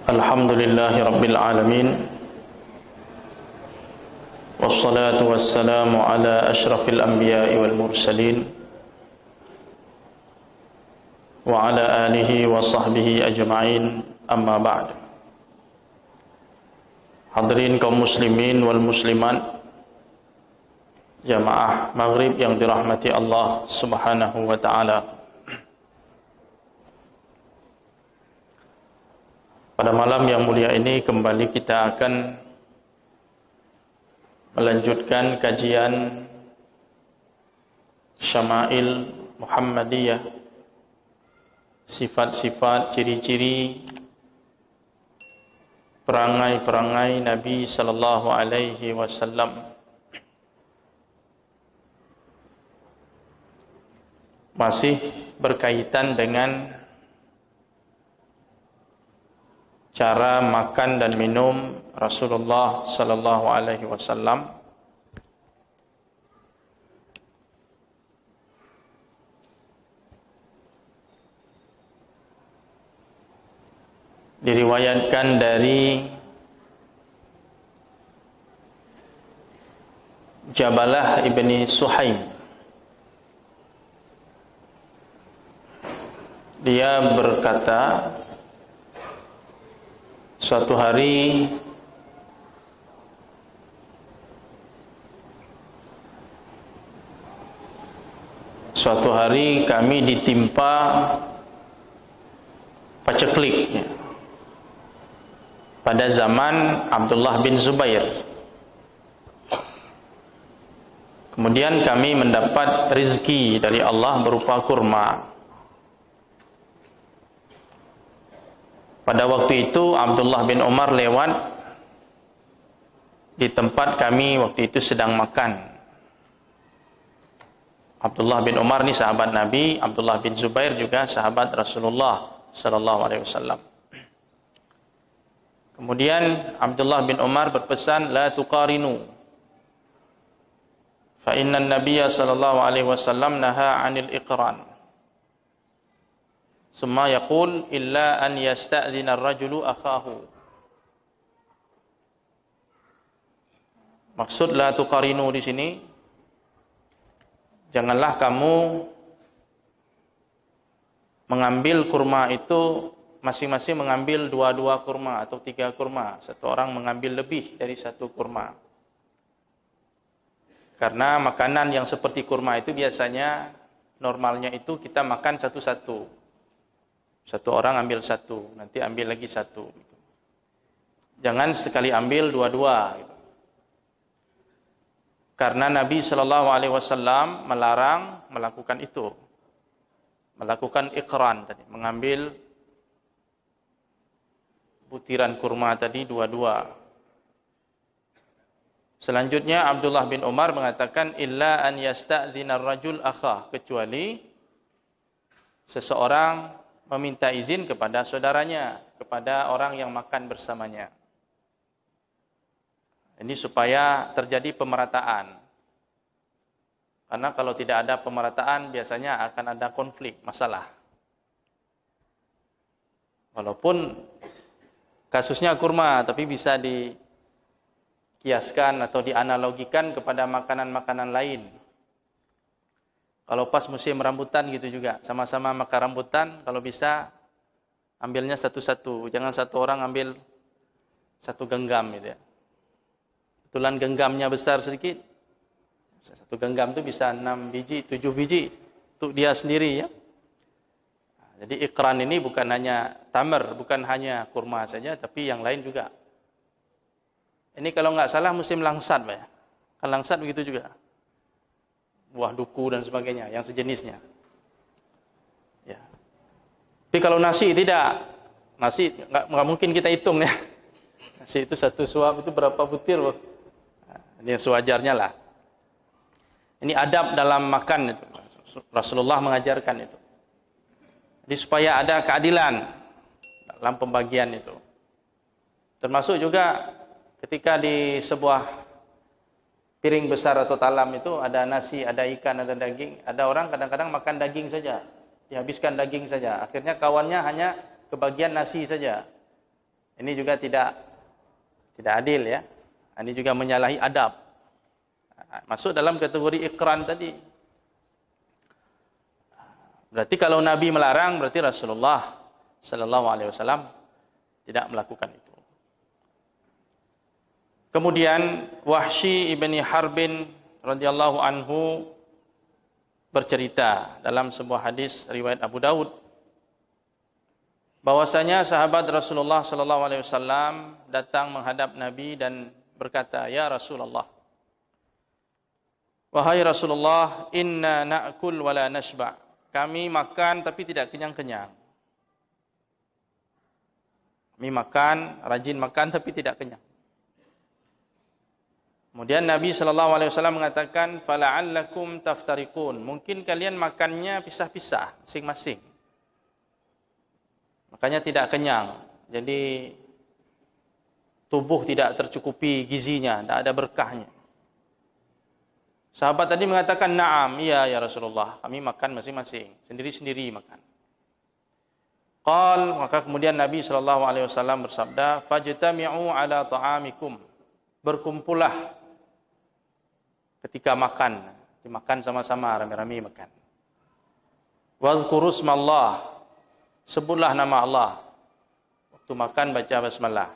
Alhamdulillahi Rabbil Alamin. Wassalatu wassalamu ala ashrafil anbiya'i wal mursalin wa ala alihi wa sahbihi ajma'in, amma ba'd. Hadirin kaum muslimin wal muslimat, jamaah maghrib yang dirahmati Allah subhanahu wa ta'ala. Pada malam yang mulia ini kembali kita akan melanjutkan kajian Syama'il Muhammadiyah, sifat-sifat, ciri-ciri perangai-perangai Nabi sallallahu alaihi wasallam. Masih berkaitan dengan cara makan dan minum Rasulullah sallallahu alaihi wasallam. Diriwayatkan dari Jabalah ibni Suhaim, dia berkata, suatu hari kami ditimpa paceklik pada zaman Abdullah bin Zubair. Kemudian kami mendapat rezeki dari Allah berupa kurma. Pada waktu itu Abdullah bin Umar lewat di tempat kami waktu itu sedang makan. Abdullah bin Umar ni sahabat Nabi, Abdullah bin Zubair juga sahabat Rasulullah sallallahu alaihi wasallam. Kemudian Abdullah bin Umar berpesan, la tuqarinu, fa inna an-nabiyya sallallahu alaihi wasallam naha 'anil iqran. Summa yaqul illa an yasta'dhina ar-rajulu akhahu. Maksud la tuqarinu di sini, janganlah kamu mengambil kurma itu masing-masing mengambil dua kurma atau 3 kurma. Satu orang mengambil lebih dari 1 kurma. Karena makanan yang seperti kurma itu biasanya normalnya itu kita makan satu-satu. Satu orang ambil 1, nanti ambil lagi 1. Jangan sekali ambil dua-dua. Karena Nabi Shallallahu Alaihi Wasallam melarang melakukan itu, melakukan iqran tadi, mengambil butiran kurma tadi dua-dua. Selanjutnya Abdullah bin Umar mengatakan, illa an yasta'dhina ar-rajul akhah, kecuali seseorang meminta izin kepada saudaranya, kepada orang yang makan bersamanya. Ini supaya terjadi pemerataan. Karena kalau tidak ada pemerataan, biasanya akan ada konflik, masalah. Walaupun kasusnya kurma, tapi bisa dikiaskan atau dianalogikan kepada makanan-makanan lain. Kalau pas musim rambutan gitu juga, sama-sama makan rambutan, kalau bisa ambilnya satu-satu, jangan satu orang ambil 1 genggam gitu ya. Kebetulan genggamnya besar sedikit, 1 genggam itu bisa 6 biji, 7 biji untuk dia sendiri ya. Jadi iqran ini bukan hanya tamar, bukan hanya kurma saja, tapi yang lain juga. Ini kalau nggak salah musim langsat, Pak ya. Kan langsat begitu juga. Buah duku dan sebagainya, yang sejenisnya. Ya. Tapi kalau nasi tidak, nasi nggak mungkin kita hitung ya. Nasi itu 1 suap itu berapa butir, Pak? Nah, ini sewajarnya lah. Ini adab dalam makan itu. Rasulullah mengajarkan itu. Jadi supaya ada keadilan dalam pembagian itu. Termasuk juga ketika di sebuah piring besar atau talam itu ada nasi, ada ikan, ada daging. Ada orang kadang-kadang makan daging saja, dihabiskan daging saja. Akhirnya kawannya hanya kebagian nasi saja. Ini juga tidak adil ya. Ini juga menyalahi adab. Masuk dalam kategori ikran tadi. Berarti kalau Nabi melarang, berarti Rasulullah sallallahu alaihi wasallam tidak melakukan itu. Kemudian Wahsy ibni Harbin radhiyallahu anhu bercerita dalam sebuah hadis riwayat Abu Daud bahwasanya sahabat Rasulullah sallallahu alaihi wasallam datang menghadap Nabi dan berkata, "Ya Rasulullah, wahai Rasulullah, inna na'kul wa la nashba." Kami makan tapi tidak kenyang-kenyang. Kami makan, rajin makan tapi tidak kenyang. Kemudian Nabi sallallahu alaihi wasallam mengatakan, "Fala'allakum taftariqun." Mungkin kalian makannya pisah-pisah masing-masing. Makanya tidak kenyang. Jadi tubuh tidak tercukupi gizinya, tidak ada berkahnya. Sahabat tadi mengatakan, "Na'am, iya ya Rasulullah, kami makan masing-masing, sendiri-sendiri makan." Maka kemudian Nabi sallallahu alaihi wasallam bersabda, "Fajtami'u ala ta'amikum." Berkumpullah ketika makan, dimakan sama-sama, rame-rame makan. "Wazkuru ismallah." Sebutlah nama Allah. Waktu makan baca basmalah.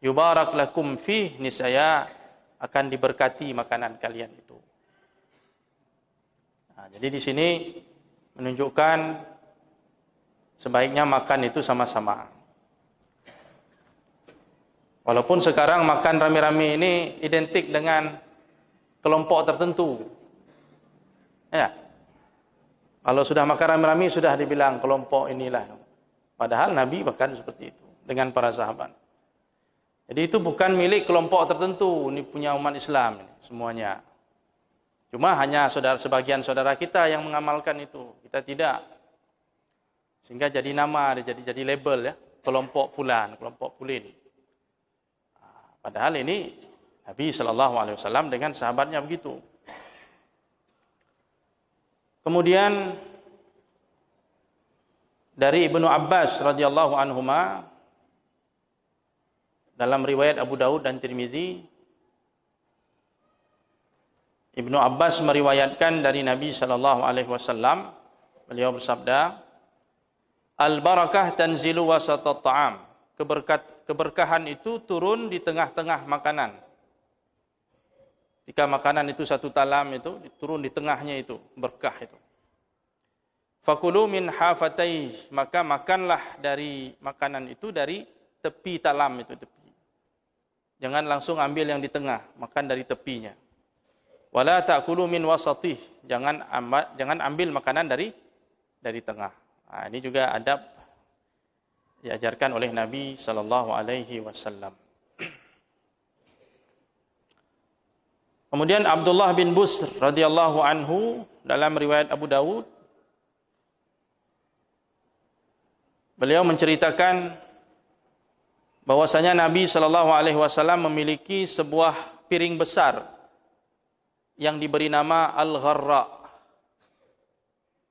"Yubarak lakum fih." Niscaya akan diberkati makanan kalian itu. Nah, jadi di sini menunjukkan sebaiknya makan itu sama-sama. Walaupun sekarang makan rame-rame ini identik dengan kelompok tertentu. Ya. Kalau sudah makan rame-rame sudah dibilang kelompok inilah. Padahal Nabi makan seperti itu dengan para sahabat. Jadi itu bukan milik kelompok tertentu, ini punya umat Islam ini, semuanya. Cuma hanya sebagian saudara kita yang mengamalkan itu, kita tidak. Sehingga jadi nama, jadi label ya, kelompok fulan, kelompok pulin. Padahal ini Nabi sallallahu alaihi wasallam dengan sahabatnya begitu. Kemudian dari Ibnu Abbas radhiyallahu anhuma dalam riwayat Abu Daud dan Tirmizi, Ibnu Abbas meriwayatkan dari Nabi sallallahu alaihi wasallam, beliau bersabda, "Al-barakah tanzilu wasatat ta'am." Keberkahan itu turun di tengah-tengah makanan. Jika makanan itu satu talam itu turun di tengahnya itu berkah itu. Fakulu min hafatayh, maka makanlah dari makanan itu dari tepi talam itu tepi. Jangan langsung ambil yang di tengah, makan dari tepinya. Wala ta'kulu min wasatih, jangan ambil makanan dari tengah. Nah, ini juga adab diajarkan oleh Nabi sallallahu alaihi wasallam. Kemudian Abdullah bin Busr radhiyallahu anhu dalam riwayat Abu Daud, beliau menceritakan bahwasanya Nabi sallallahu alaihi wasallam memiliki sebuah piring besar yang diberi nama Al-Gharra.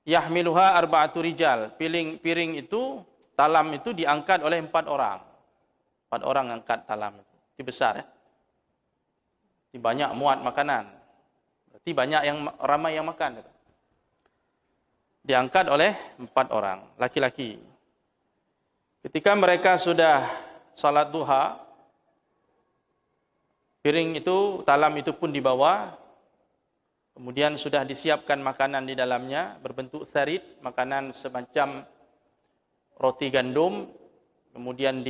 Yahmiluha arba'atu rijal. Piring itu, talam itu diangkat oleh 4 orang. 4 orang angkat talam itu. Itu besar ya. Banyak muat makanan. Berarti banyak yang ramai yang makan. Diangkat oleh 4 orang, laki-laki. Ketika mereka sudah salat duha, piring itu, talam itu pun dibawa. Kemudian sudah disiapkan makanan di dalamnya, berbentuk tharid, makanan semacam roti gandum, kemudian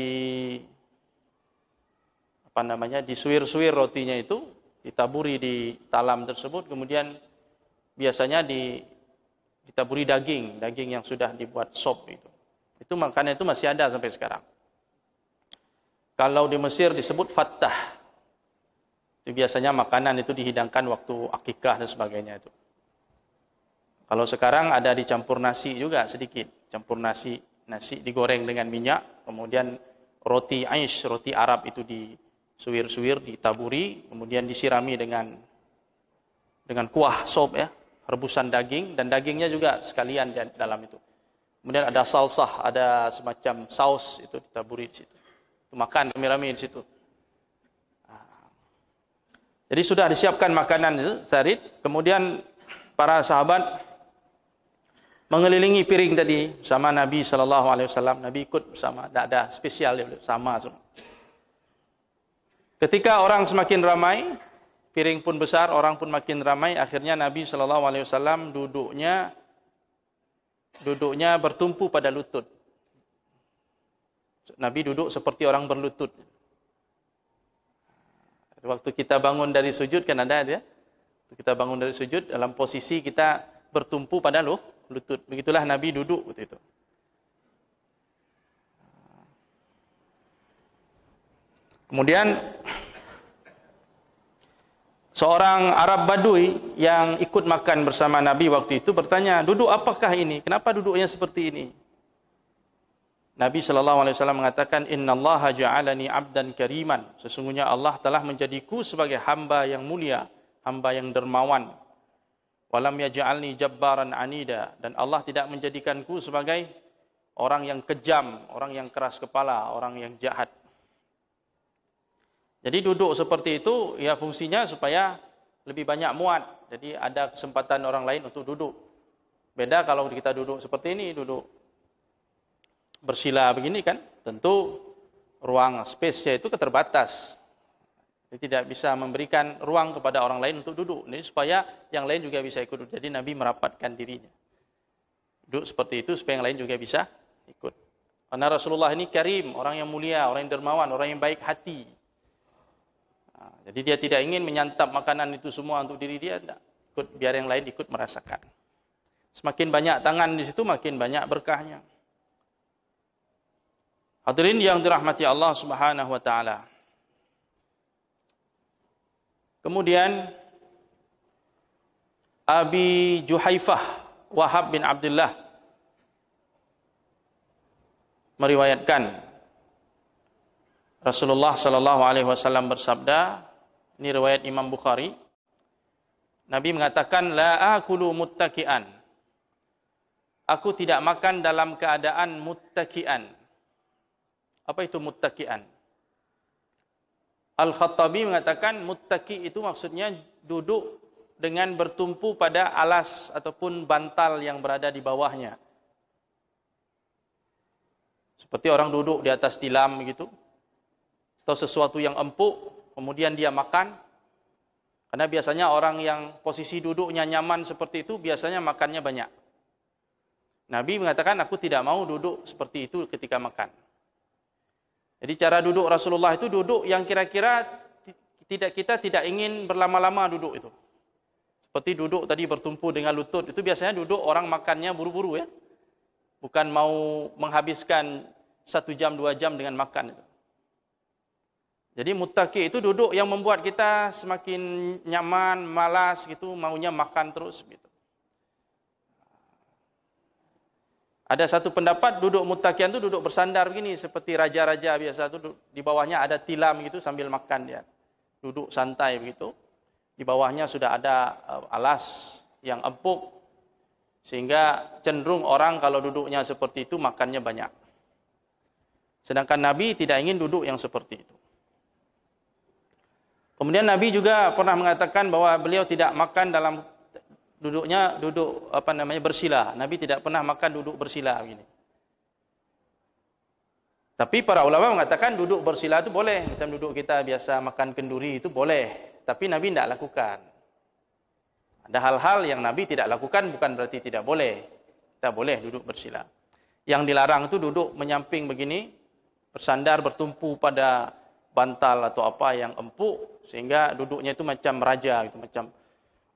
disuir-suir rotinya itu, ditaburi di talam tersebut, kemudian biasanya ditaburi daging yang sudah dibuat sop itu. Itu makanan itu masih ada sampai sekarang. Kalau di Mesir disebut fattah. Itu biasanya makanan itu dihidangkan waktu akikah dan sebagainya itu. Kalau sekarang ada dicampur nasi juga sedikit, campur nasi digoreng dengan minyak, kemudian roti aish, roti Arab itu disuir-suir, ditaburi, kemudian disirami dengan kuah sop ya, rebusan daging, dan dagingnya juga sekalian di dalam itu. Kemudian ada salsah, ada semacam saus itu ditaburi di situ. Makan rame-rame di situ. Jadi sudah disiapkan makanan itu, sarid. Kemudian para sahabat mengelilingi piring tadi sama Nabi sallallahu alaihi wasallam. Nabi ikut bersama, tidak ada spesial, sama semua. Ketika orang semakin ramai, piring pun besar, orang pun makin ramai, akhirnya Nabi sallallahu alaihi wasallam duduknya bertumpu pada lutut. Nabi duduk seperti orang berlutut. Waktu kita bangun dari sujud kan ada dia. Waktu kita bangun dari sujud dalam posisi kita bertumpu pada lutut. Begitulah Nabi duduk waktu itu. Kemudian seorang Arab Badui yang ikut makan bersama Nabi waktu itu bertanya, "Duduk apakah ini? Kenapa duduknya seperti ini?" Nabi SAW mengatakan, Innallaha ja'alani abdan kariman. Sesungguhnya Allah telah menjadiku sebagai hamba yang mulia, hamba yang dermawan. Walam yaj'alni jabbaran anida. Dan Allah tidak menjadikanku sebagai orang yang kejam, orang yang keras kepala, orang yang jahat. Jadi duduk seperti itu, ya fungsinya supaya lebih banyak muat. Jadi ada kesempatan orang lain untuk duduk. Beda kalau kita duduk seperti ini, duduk bersila begini kan, tentu ruang space-nya itu keterbatas. Jadi tidak bisa memberikan ruang kepada orang lain untuk duduk. Ini supaya yang lain juga bisa ikut duduk. Jadi Nabi merapatkan dirinya. Duduk seperti itu supaya yang lain juga bisa ikut. Karena Rasulullah ini karim, orang yang mulia, orang yang dermawan, orang yang baik hati. Jadi dia tidak ingin menyantap makanan itu semua untuk diri dia, tidak. Ikut, biar yang lain ikut merasakan. Semakin banyak tangan di situ, makin banyak berkahnya. Hadirin yang dirahmati Allah Subhanahu wa taala. Kemudian Abi Juhaifah Wahab bin Abdullah meriwayatkan Rasulullah sallallahu alaihi wasallam bersabda, ini riwayat Imam Bukhari. Nabi mengatakan, la akulu muttaki'an. Aku tidak makan dalam keadaan muttaki'an. Apa itu muttaki'an? Al-Khattabi mengatakan muttaki itu maksudnya duduk dengan bertumpu pada alas ataupun bantal yang berada di bawahnya. Seperti orang duduk di atas tilam begitu. Atau sesuatu yang empuk, kemudian dia makan. Karena biasanya orang yang posisi duduknya nyaman seperti itu, biasanya makannya banyak. Nabi mengatakan, aku tidak mau duduk seperti itu ketika makan. Jadi cara duduk Rasulullah itu duduk yang kira-kira kita tidak ingin berlama-lama duduk itu. Seperti duduk tadi bertumpu dengan lutut, itu biasanya duduk orang makannya buru-buru ya. Bukan mau menghabiskan 1 jam 2 jam dengan makan itu. Jadi muttaki itu duduk yang membuat kita semakin nyaman, malas gitu, maunya makan terus gitu. Ada satu pendapat duduk muttakian itu duduk bersandar begini seperti raja-raja biasa itu, di bawahnya ada tilam gitu sambil makan dia. Duduk santai begitu. Di bawahnya sudah ada alas yang empuk sehingga cenderung orang kalau duduknya seperti itu makannya banyak. Sedangkan Nabi tidak ingin duduk yang seperti itu. Kemudian Nabi juga pernah mengatakan bahwa beliau tidak makan dalam duduknya bersila. Nabi tidak pernah makan duduk bersila begini. Tapi para ulama mengatakan duduk bersila itu boleh, macam duduk kita biasa makan kenduri itu boleh, tapi Nabi tidak lakukan. Ada hal-hal yang Nabi tidak lakukan bukan berarti tidak boleh. Kita boleh duduk bersila. Yang dilarang itu duduk menyamping begini, bersandar bertumpu pada bantal atau apa yang empuk sehingga duduknya itu macam raja gitu, macam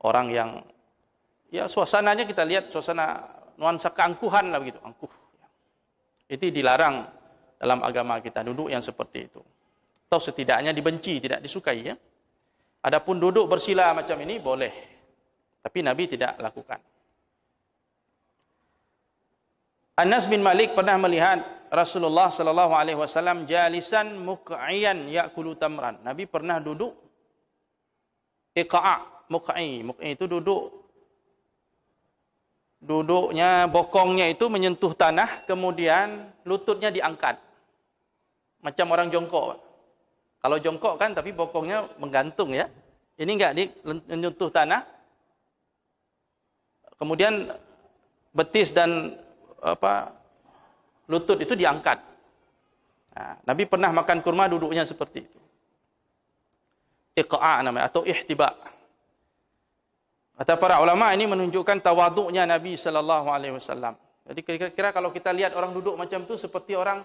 orang yang ya suasananya kita lihat suasana nuansa keangkuhan lah begitu, angkuh. Itu dilarang dalam agama kita duduk yang seperti itu. Atau setidaknya dibenci, tidak disukai ya. Adapun duduk bersila macam ini boleh. Tapi Nabi tidak lakukan. Anas bin Malik pernah melihat Rasulullah sallallahu alaihi wasallam jalisan muq'iyan ya'kulu tamran. Nabi pernah duduk iqa', muq'i itu duduknya bokongnya itu menyentuh tanah, kemudian lututnya diangkat. macam orang jongkok. Kalau jongkok kan tapi bokongnya menggantung ya. Ini enggak, di menyentuh tanah. Kemudian betis dan lutut itu diangkat. Nah, Nabi pernah makan kurma duduknya seperti itu. Iqa' namanya atau ihtiba'. Kata para ulama ini menunjukkan tawaduknya Nabi sallallahu alaihi wasallam. Jadi kira-kira kalau kita lihat orang duduk macam itu seperti orang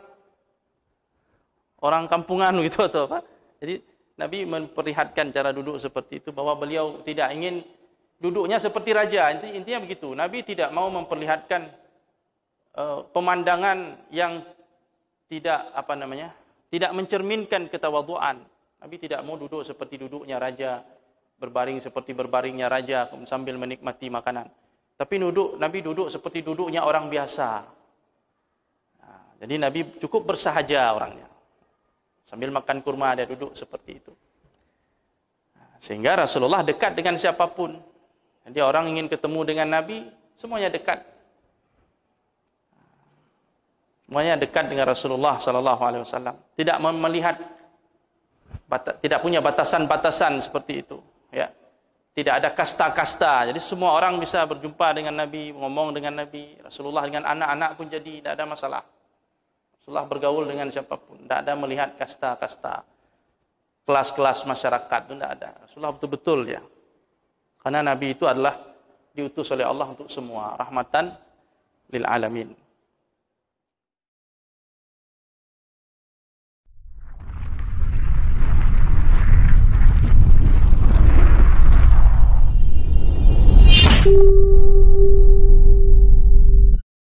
kampungan gitu atau apa. Jadi Nabi memperlihatkan cara duduk seperti itu, bahwa beliau tidak ingin duduknya seperti raja. Intinya begitu. Nabi tidak mau memperlihatkan pemandangan yang tidak tidak mencerminkan ketawaduan. Nabi tidak mau duduk seperti duduknya raja, berbaring seperti berbaringnya raja sambil menikmati makanan. Tapi Nabi duduk seperti duduknya orang biasa. Nah, jadi Nabi cukup bersahaja orangnya. Sambil makan kurma dia duduk seperti itu. Sehingga Rasulullah dekat dengan siapapun. Jadi orang ingin ketemu dengan Nabi, semuanya dekat. Semuanya dekat dengan Rasulullah sallallahu alaihi wasallam. Tidak melihat, tidak punya batasan-batasan seperti itu, ya. Tidak ada kasta-kasta. Jadi semua orang bisa berjumpa dengan Nabi, ngomong dengan Nabi. Rasulullah dengan anak-anak pun jadi tidak ada masalah. Rasulullah bergaul dengan siapapun, tidak ada melihat kasta-kasta, kelas-kelas masyarakat, itu tidak ada. Rasulullah betul-betul ya. Karena Nabi itu adalah diutus oleh Allah untuk semua, rahmatan lil alamin.